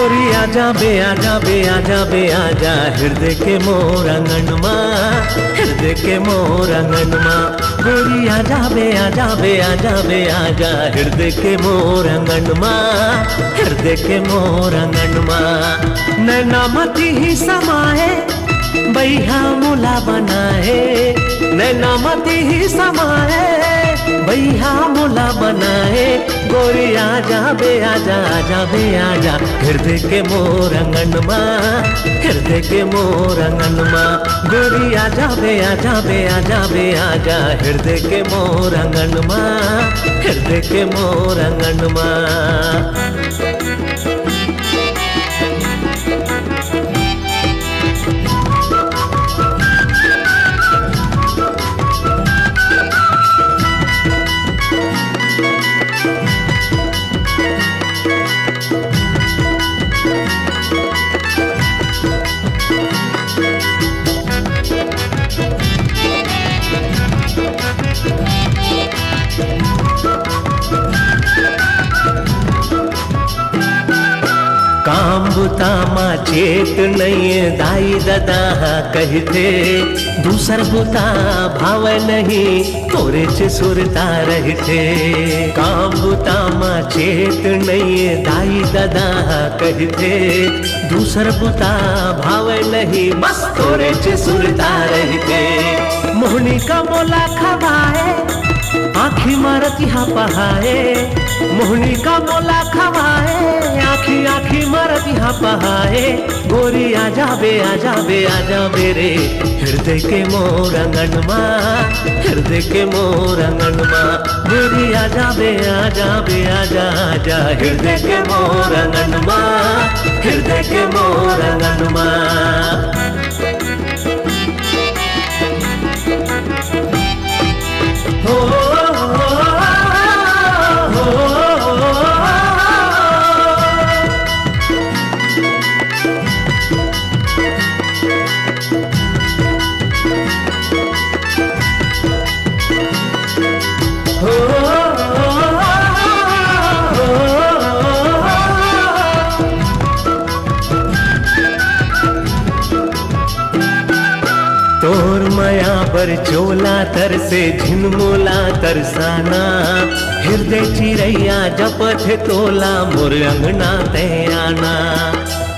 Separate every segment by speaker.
Speaker 1: गोरी आजा बे आजा बे आजा बे आजा हृदय के मोर आंगनमा, हृदय के मोर आंगनमा। गोरी आजा बे आजा बे आजा बे आजा हृदय के मोर आंगनमा, हृदय के मोर आंगनमा। नैना मती ही समाए बैहा मुला बनाए, नैना मती ही समाए बैहा मुला बनाए। गोरी आजा बे आजा आजा बे आजा हृदय के मोर आंगनमा, हृदय के मोर आंगनमा। गोरी आजा बे आजा बे आजा बे आजा हृदय के मोर आंगनमा, हृदय के मोर आंगनमा। काम बुता माँ चेत नहीं दाई दादा कहते, दूसर बुता भाव नहीं तोरे च सुरता रहते। काम बुता माँ चेत नहीं दाई दादा कहते, दूसर बुता भाव नहीं बस तोरे च सुरता रहते। मोहनी का मोला खवाए आखी मारती हा पहाए, मोहनी का मोला खवाए आखी आखी मारती हा पहाए। गोरी आजा बे आजा बे आजा बेरे हृदय के मोर आंगनमा, हृदय के मोर आंगनमा। गोरी आजा बे आजा बे आजा आजा हृदय के मोर आंगनमा, हृदय के मोर आंगनमा। तोर माया बर चोला तर से झिनमोला तरसाना, हृदय चिरैया जपत तोला मोर अंगना तैयाना।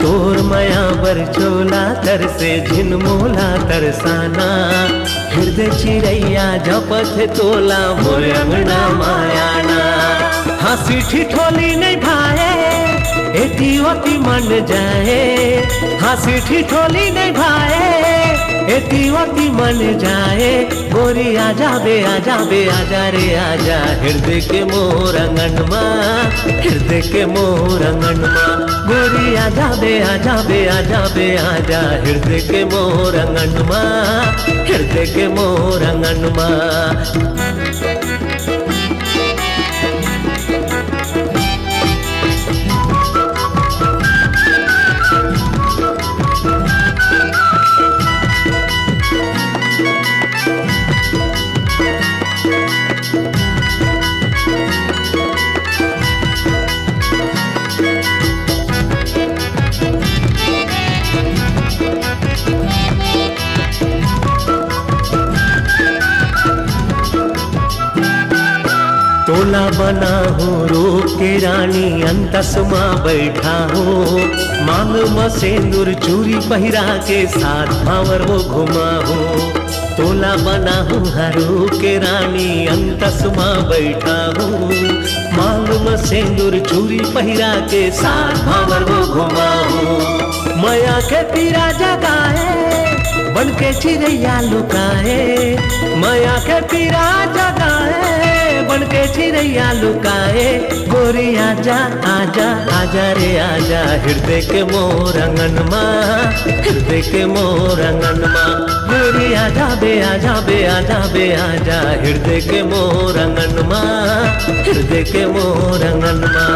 Speaker 1: तोर माया बर चोला तर से झिनमोला तरसाना, हृदय चिरैया जपत तोला मोर अंगना मायाना। हंसी ठिठोली नहीं भाए एती ओती मन जाए, हंसी ठिठोली नहीं भाए एती ओती मन जाए। गोरी आजा बे आजा बे आजा रे आजा हृदय के मोर आंगनमा, हृदय के मोर आंगनमा। गोरी आजा बे आजा बे आजा बे आजा हृदय के मोर आंगनमा, हृदय के मोर आंगनमा। तोला बना हूँ रूप के रानी अंतस माँ बैठा हूँ, मांग में सिंदूर चूरी पहिरा के साथ भावर वो घुमा हूँ। तोला बना हूँ रूप के रानी अंतस माँ बैठा हूँ, मांग में सिंदूर चूरी पहिरा के साथ भावर वो घुमा हूँ। माया के पीरा जगाए बन के चिड़ैया लुकाए, माया के पीरा जगाए बन के चिड़ैया लुकाए। गोरी आजा आजा आजा रे आजा हृदय के मोर आंगनमा, हृदय के मोर आंगनमा। गोरी आजा बे आजा बे आजा बे आजा हृदय के मोर आंगनमा, हृदय के मोर आंगनमा।